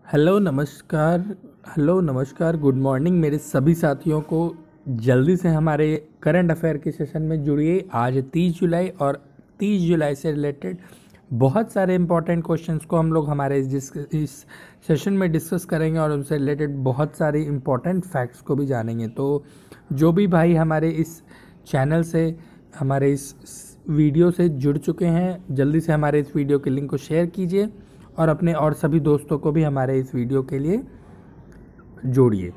Hello नमस्कार good morning मेरे सभी साथियों को। जल्दी से हमारे करंट अफेयर के सेशन में जुड़िए। आज 30 जुलाई और 30 जुलाई से रिलेटेड बहुत सारे इंपॉर्टेंट क्वेश्चंस को हम लोग हमारे इस सेशन में डिस्कस करेंगे और उनसे रिलेटेड बहुत सारी इंपॉर्टेंट फैक्ट्स को भी जानेंगे। तो जो भी भाई हमारे इस चैनल से हमारे इस वीडियो से जुड़ चुके हैं, जल्दी से हमारे इस वीडियो के लिंक को शेयर कीजिए और अपने और सभी दोस्तों को भी हमारे इस वीडियो के लिए जोड़िए।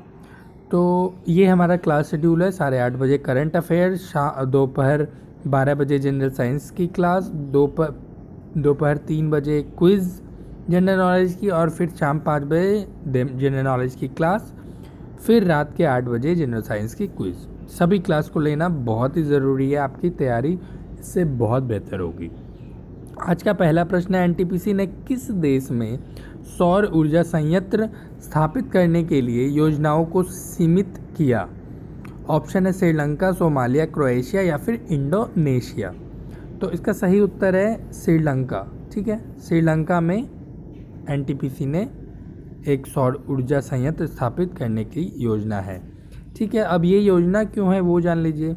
तो ये हमारा क्लास शेड्यूल है। 8:30 बजे करंट अफेयर, दोपहर 12 बजे जनरल साइंस की क्लास, दोपहर 3 बजे क्विज़ जनरल नॉलेज की, और फिर शाम 5 बजे जनरल नॉलेज की क्लास, फिर रात के 8 बजे जनरल साइंस की क्विज़। सभी क्लास को लेना बहुत ही ज़रूरी है, आपकी तैयारी इससे बहुत बेहतर होगी। आज का पहला प्रश्न है, एनटीपीसी ने किस देश में सौर ऊर्जा संयंत्र स्थापित करने के लिए योजनाओं को सीमित किया? ऑप्शन है श्रीलंका, सोमालिया, क्रोएशिया या फिर इंडोनेशिया। तो इसका सही उत्तर है श्रीलंका। ठीक है, श्रीलंका में एनटीपीसी ने एक सौर ऊर्जा संयंत्र स्थापित करने की योजना है। ठीक है, अब ये योजना क्यों है वो जान लीजिए।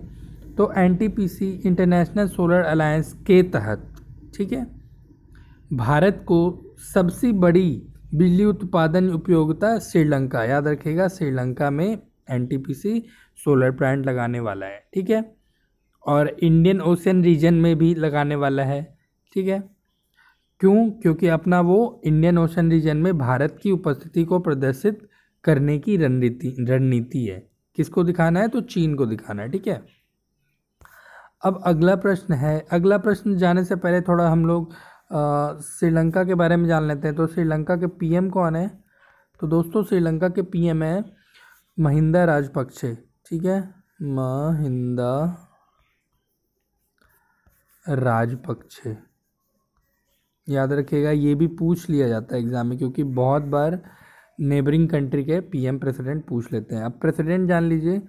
तो एनटीपीसी इंटरनेशनल सोलर अलायंस के तहत, ठीक है, भारत को सबसे बड़ी बिजली उत्पादन उपयोगिता श्रीलंका, याद रखिएगा, श्रीलंका में एनटीपीसी सोलर प्लांट लगाने वाला है। ठीक है, और इंडियन ओशन रीजन में भी लगाने वाला है। ठीक है, क्यों? क्योंकि अपना वो इंडियन ओशन रीजन में भारत की उपस्थिति को प्रदर्शित करने की रणनीति है। किसको दिखाना है? तो चीन को दिखाना है। ठीक है, अब अगला प्रश्न है। अगला प्रश्न जाने से पहले थोड़ा हम लोग श्रीलंका के बारे में जान लेते हैं। तो श्रीलंका के पीएम कौन है? तो दोस्तों श्रीलंका के पीएम है महिंदा राजपक्षे। ठीक है, महिंदा राजपक्षे, याद रखिएगा, ये भी पूछ लिया जाता है एग्जाम में, क्योंकि बहुत बार नेबरिंग कंट्री के पीएम प्रेसिडेंट पूछ लेते हैं। अब प्रेसिडेंट जान लीजिए।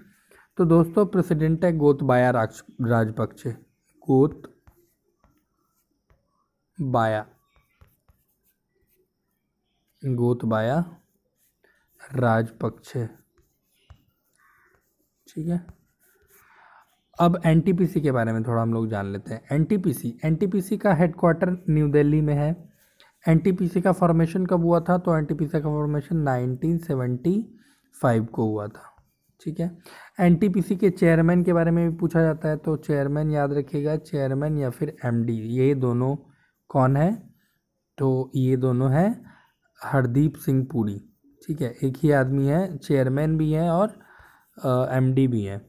तो दोस्तों प्रेसिडेंट है गोतबाया राजपक्षे। गोतबाया राजपक्षे। ठीक है, अब एनटीपीसी के बारे में थोड़ा हम लोग जान लेते हैं। एनटीपीसी का हेडक्वार्टर न्यू दिल्ली में है। एनटीपीसी का फॉर्मेशन कब हुआ था? तो एनटीपीसी का फॉर्मेशन 1975 को हुआ था। ठीक है, एनटीपीसी के चेयरमैन के बारे में भी पूछा जाता है। तो चेयरमैन याद रखिएगा, चेयरमैन या फिर एमडी, ये दोनों कौन है? तो ये दोनों हैं हरदीप सिंह पुरी। ठीक है, एक ही आदमी है, चेयरमैन भी है और एमडी भी है।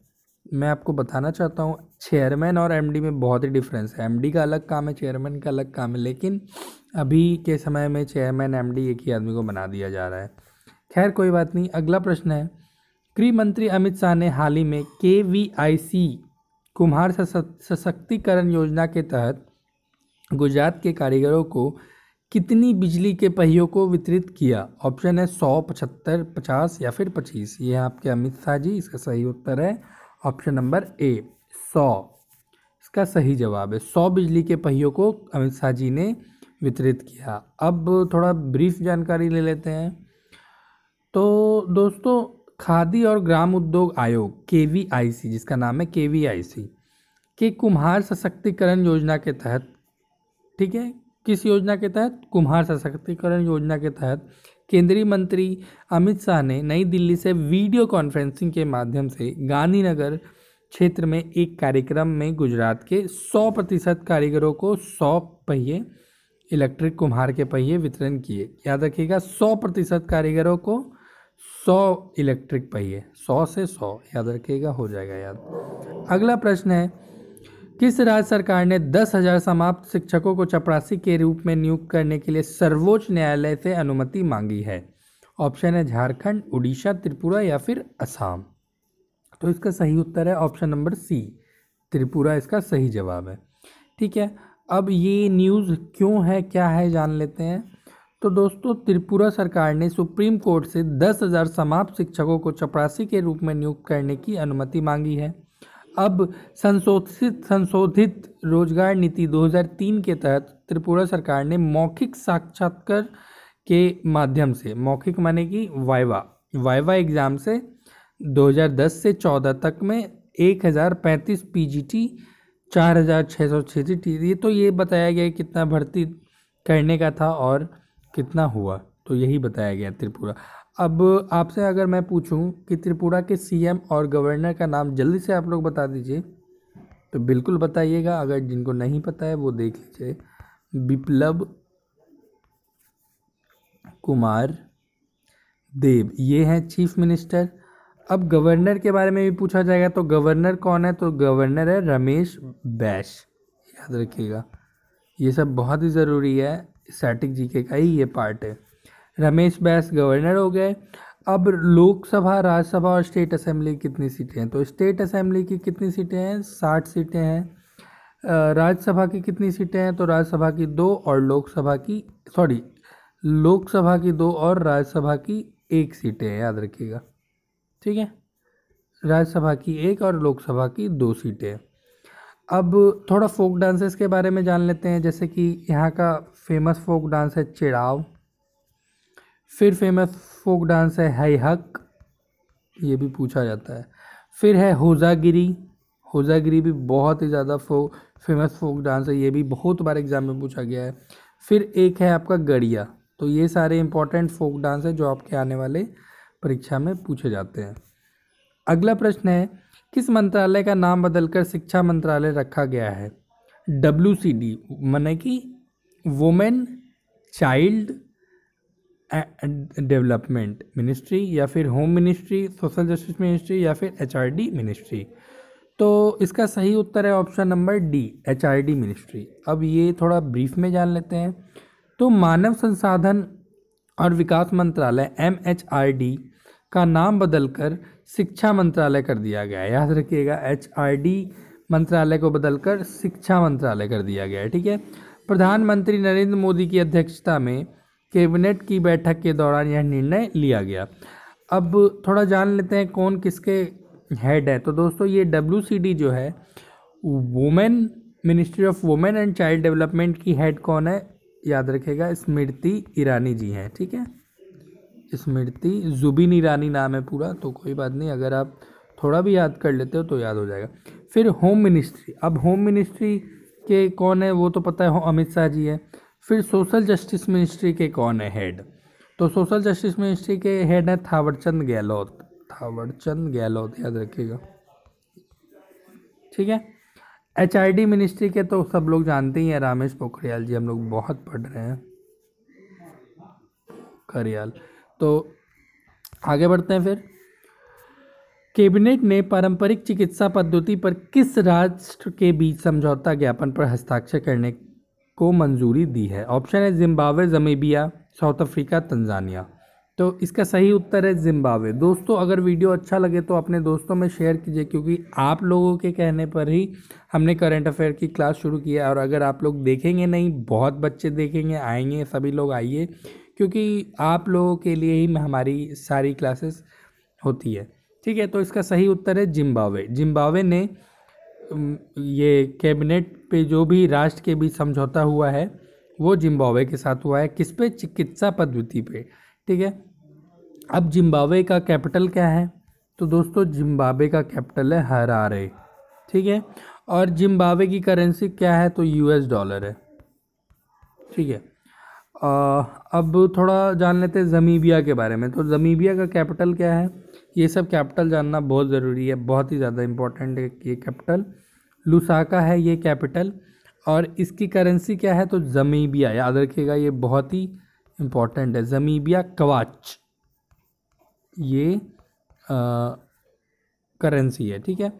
मैं आपको बताना चाहता हूँ, चेयरमैन और एमडी में बहुत ही डिफरेंस है। एमडी का अलग काम है, चेयरमैन का अलग काम है, लेकिन अभी के समय में चेयरमैन एमडी एक ही आदमी को बना दिया जा रहा है। खैर कोई बात नहीं। अगला प्रश्न है, गृह मंत्री अमित शाह ने हाल ही में केवीआईसी कुम्हार सशक्तिकरण योजना के तहत गुजरात के कारीगरों को कितनी बिजली के पहियों को वितरित किया? ऑप्शन है 100, 75, 50 या फिर 25। ये है आपके अमित शाह जी। इसका सही उत्तर है ऑप्शन नंबर ए, 100। इसका सही जवाब है 100 बिजली के पहियों को अमित शाह जी ने वितरित किया। अब थोड़ा ब्रीफ जानकारी ले लेते हैं। तो दोस्तों खादी और ग्राम उद्योग आयोग केवीआईसी, जिसका नाम है केवीआईसी, के कुम्हार सशक्तिकरण योजना के तहत, ठीक है, किस योजना के तहत? कुम्हार सशक्तिकरण योजना के तहत केंद्रीय मंत्री अमित शाह ने नई दिल्ली से वीडियो कॉन्फ्रेंसिंग के माध्यम से गांधीनगर क्षेत्र में एक कार्यक्रम में गुजरात के 100% कारीगरों को 100 पहिए इलेक्ट्रिक कुम्हार के पहिए वितरण किए। याद रखिएगा, 100% कारीगरों को 100 इलेक्ट्रिक पहिए, 100 से 100, याद रखिएगा, हो जाएगा याद। अगला प्रश्न है, किस राज्य सरकार ने 10,000 समाप्त शिक्षकों को चपरासी के रूप में नियुक्त करने के लिए सर्वोच्च न्यायालय से अनुमति मांगी है? ऑप्शन है झारखंड, उड़ीसा, त्रिपुरा या फिर असम। तो इसका सही उत्तर है ऑप्शन नंबर सी, त्रिपुरा इसका सही जवाब है। ठीक है, अब ये न्यूज़ क्यों है, क्या है, जान लेते हैं। तो दोस्तों त्रिपुरा सरकार ने सुप्रीम कोर्ट से 10,000 समाप्त शिक्षकों को चपरासी के रूप में नियुक्त करने की अनुमति मांगी है। अब संशोधित रोजगार नीति 2003 के तहत त्रिपुरा सरकार ने मौखिक साक्षात्कार के माध्यम से, मौखिक माने कि वाइवा एग्ज़ाम से 2010 से 14 तक में 1035 पीजीटी, 4666 ये तो ये बताया गया कितना भर्ती करने का था और कितना हुआ, तो यही बताया गया त्रिपुरा। अब आपसे अगर मैं पूछूं कि त्रिपुरा के सीएम और गवर्नर का नाम जल्दी से आप लोग बता दीजिए, तो बिल्कुल बताइएगा। अगर जिनको नहीं पता है वो देख लीजिए। बिप्लब कुमार देव ये हैं चीफ मिनिस्टर। अब गवर्नर के बारे में भी पूछा जाएगा, तो गवर्नर कौन है, तो गवर्नर है रमेश बैस, याद रखिएगा। ये सब बहुत ही ज़रूरी है, स्टैटिक जीके का ही ये पार्ट है। रमेश बैस गवर्नर हो गए। अब लोकसभा, राज्यसभा और स्टेट असेंबली कितनी सीटें हैं, तो स्टेट असेंबली की कितनी सीटें हैं, 60 सीटें हैं। राज्यसभा की कितनी सीटें हैं, तो राज्यसभा की 2 और लोकसभा की लोकसभा की 2 और राज्यसभा की 1 सीटें हैं, याद रखिएगा। ठीक है, राज्यसभा की 1 और लोकसभा की 2 सीटें। अब थोड़ा फोक डांसेस के बारे में जान लेते हैं, जैसे कि यहाँ का फेमस फोक डांस है चिड़ाव, फिर फेमस फोक डांस है हैहक, ये भी पूछा जाता है। फिर है होजागिरी, होजागिरी भी बहुत ही ज़्यादा फेमस फोक डांस है, ये भी बहुत बार एग्जाम में पूछा गया है। फिर एक है आपका गड़िया। तो ये सारे इंपॉर्टेंट फोक डांस है जो आपके आने वाले परीक्षा में पूछे जाते हैं। अगला प्रश्न है, किस मंत्रालय का नाम बदलकर शिक्षा मंत्रालय रखा गया है। WCD माने कि वुमेन चाइल्ड डेवलपमेंट मिनिस्ट्री, या फिर home ministry, social justice ministry, या फिर HRD मिनिस्ट्री। तो इसका सही उत्तर है option number D, HRD ministry. अब ये थोड़ा ब्रीफ में जान लेते हैं। तो मानव संसाधन और विकास मंत्रालय MHRD का नाम बदलकर शिक्षा मंत्रालय कर दिया गया है, याद रखिएगा। HRD मंत्रालय को बदलकर शिक्षा मंत्रालय कर दिया गया है। ठीक है, प्रधानमंत्री नरेंद्र मोदी की अध्यक्षता में कैबिनेट की बैठक के दौरान यह निर्णय लिया गया। अब थोड़ा जान लेते हैं कौन किसके हेड है। तो दोस्तों ये WCD जो है, women ministry of women and child development की हेड कौन है, याद रखिएगा, स्मृति ईरानी जी हैं। ठीक है, स्मृति जुबिन ईरानी नाम है पूरा, तो कोई बात नहीं, अगर आप थोड़ा भी याद कर लेते हो तो याद हो जाएगा। फिर होम मिनिस्ट्री, अब होम मिनिस्ट्री के कौन है वो तो पता है, अमित शाह जी है। फिर सोशल जस्टिस मिनिस्ट्री के कौन है हेड, तो सोशल जस्टिस मिनिस्ट्री के हेड है थावरचंद गहलोत, थावरचंद गहलोत, याद रखिएगा। ठीक है, HRD मिनिस्ट्री के तो सब लोग जानते ही हैं, रमेश पोखरियाल जी, हम लोग बहुत पढ़ रहे हैं खरियाल। तो आगे बढ़ते हैं। फिर कैबिनेट ने पारंपरिक चिकित्सा पद्धति पर किस राष्ट्र के बीच समझौता ज्ञापन पर हस्ताक्षर करने को मंजूरी दी है। ऑप्शन है Zimbabwe, Zambia, south Africa, Tanzania. तो इसका सही उत्तर है जिम्बाब्वे। दोस्तों अगर वीडियो अच्छा लगे तो अपने दोस्तों में शेयर कीजिए, क्योंकि आप लोगों के कहने पर ही हमने करंट अफेयर की क्लास शुरू की है। और अगर आप लोग देखेंगे नहीं, बहुत बच्चे देखेंगे, आएंगे, सभी लोग आइए, क्योंकि आप लोगों के लिए ही हमारी सारी क्लासेस होती है। ठीक है, तो इसका सही उत्तर है जिम्बाब्वे। जिम्बाब्वे ने ये कैबिनेट पे जो भी राष्ट्र के बीच समझौता हुआ है वो जिम्बाब्वे के साथ हुआ है। किस पे, चिकित्सा पद्धति पे। ठीक है, अब जिम्बाब्वे का कैपिटल क्या है, तो दोस्तों जिम्बाब्वे का कैपिटल है हरारे। ठीक है, और जिम्बाब्वे की करेंसी क्या है, तो US डॉलर है। ठीक है, अब थोड़ा जान लेते हैं ज़मीबिया के बारे में। तो ज़मीबिया का कैपिटल क्या है, ये सब कैपिटल जानना बहुत ज़रूरी है, बहुत ही ज़्यादा इम्पोर्टेंट है ये कैपिटल। लुसाका है ये कैपिटल, और इसकी करेंसी क्या है, तो ज़मीबिया, याद रखिएगा, ये बहुत ही इम्पोर्टेंट है। ज़मीबिया क्वाच ये करेंसी है। ठीक है,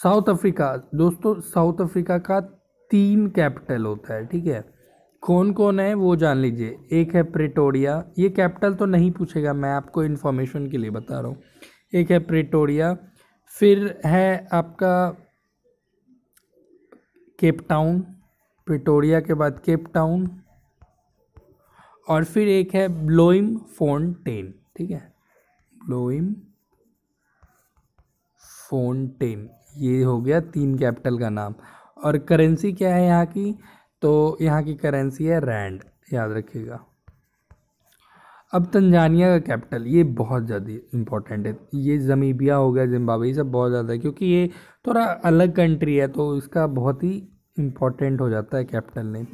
साउथ अफ्रीका, दोस्तों साउथ अफ्रीका का 3 कैपिटल होता है। ठीक है, कौन कौन है वो जान लीजिए। एक है प्रेटोरिया, ये कैपिटल तो नहीं पूछेगा, मैं आपको इन्फॉर्मेशन के लिए बता रहा हूँ। एक है प्रेटोरिया, फिर है आपका केप टाउन, प्रेटोरिया के बाद केप टाउन, और फिर एक है ब्लोइम फोंटेन। ठीक है, ब्लोइम फोंटेन, ये हो गया 3 कैपिटल का नाम। और करेंसी क्या है यहाँ की, तो यहाँ की करेंसी है रैंड, याद रखिएगा। अब तंजानिया का कैपिटल, ये बहुत ज़्यादा इम्पोर्टेंट है। ये ज़मीबिया हो गया, जिम्बाब्वे, ये सब बहुत ज़्यादा है, क्योंकि ये थोड़ा अलग कंट्री है तो इसका बहुत ही इम्पोर्टेंट हो जाता है कैपिटल नेम।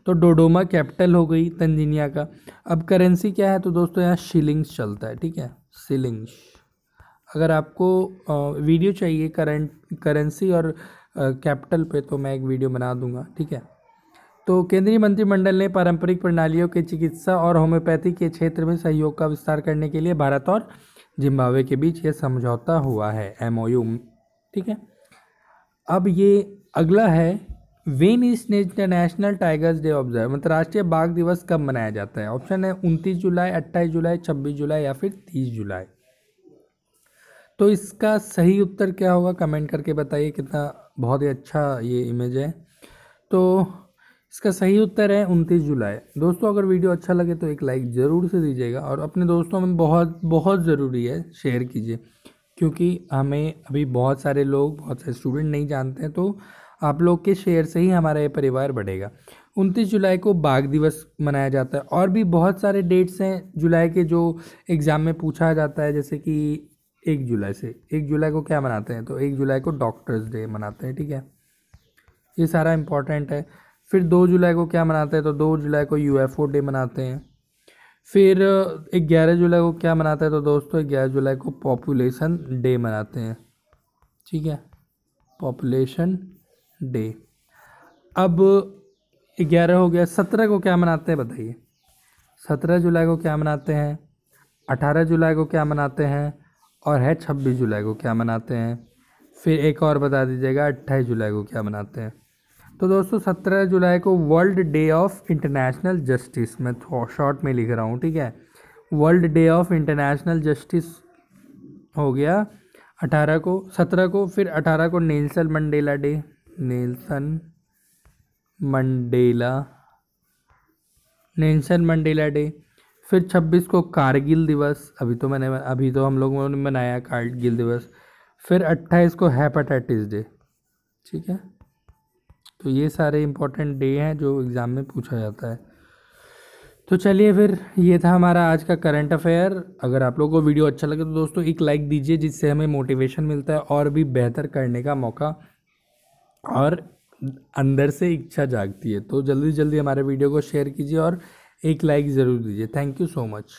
तो डोडोमा कैपिटल हो गई तंजानिया का। अब करेंसी क्या है, तो दोस्तों यहाँ शिलिंग्स चलता है, ठीक है, शिलिंग्स। अगर आपको वीडियो चाहिए करेंसी और कैपिटल पे, तो मैं एक वीडियो बना दूंगा, ठीक है। तो केंद्रीय मंत्रिमंडल ने पारंपरिक प्रणालियों के चिकित्सा और होम्योपैथी के क्षेत्र में सहयोग का विस्तार करने के लिए भारत और जिम्बाब्वे के बीच यह समझौता हुआ है, MOU, ठीक है। अब ये अगला है, when is international tigers day observe, अंतर्राष्ट्रीय बाघ दिवस कब मनाया जाता है। ऑप्शन है 29 जुलाई, 28 जुलाई, 26 जुलाई या फिर 30 जुलाई। तो इसका सही उत्तर क्या होगा, कमेंट करके बताइए। कितना बहुत ही अच्छा ये इमेज है। तो इसका सही उत्तर है 29 जुलाई। दोस्तों अगर वीडियो अच्छा लगे तो एक लाइक ज़रूर से दीजिएगा, और अपने दोस्तों में बहुत बहुत ज़रूरी है शेयर कीजिए, क्योंकि हमें अभी बहुत सारे लोग, बहुत सारे स्टूडेंट नहीं जानते हैं, तो आप लोग के शेयर से ही हमारा ये परिवार बढ़ेगा। 29 जुलाई को बाघ दिवस मनाया जाता है। और भी बहुत सारे डेट्स हैं जुलाई के जो एग्ज़ाम में पूछा जाता है, जैसे कि 1 जुलाई को क्या मनाते हैं, तो 1 जुलाई को डॉक्टर्स डे मनाते हैं, ठीक है, ये सारा इम्पोर्टेंट है। फिर 2 जुलाई को क्या मनाते हैं, तो 2 जुलाई को UFO डे मनाते हैं। फिर 11 जुलाई को क्या मनाते हैं, तो दोस्तों 11 जुलाई को पॉपुलेशन डे मनाते हैं, ठीक है, पॉपुलेशन डे। अब 11 हो गया, 17 को क्या मनाते हैं बताइए। 17 जुलाई को क्या मनाते हैं, 18 जुलाई को क्या मनाते हैं, और है 26 जुलाई को क्या मनाते हैं। फिर एक और बता दीजिएगा, 28 जुलाई को क्या मनाते हैं। तो दोस्तों 17 जुलाई को world day of international justice, मैं शॉर्ट में लिख रहा हूँ, ठीक है, world day of international justice हो गया 18 को, 17 को। फिर 18 को Nelson Mandela day, Nelson Mandela day. फिर 26 को कारगिल दिवस, अभी तो हम लोगों ने मनाया कारगिल दिवस। फिर 28 को हेपेटाइटिस डे, ठीक है। तो ये सारे इम्पोर्टेंट डे हैं जो एग्ज़ाम में पूछा जाता है। तो चलिए फिर, ये था हमारा आज का करंट अफेयर। अगर आप लोगों को वीडियो अच्छा लगे तो दोस्तों एक लाइक दीजिए, जिससे हमें मोटिवेशन मिलता है और भी बेहतर करने का मौका, और अंदर से इच्छा जागती है। तो जल्दी जल्दी हमारे वीडियो को शेयर कीजिए और एक लाइक ज़रूर दीजिए। Thank you so much.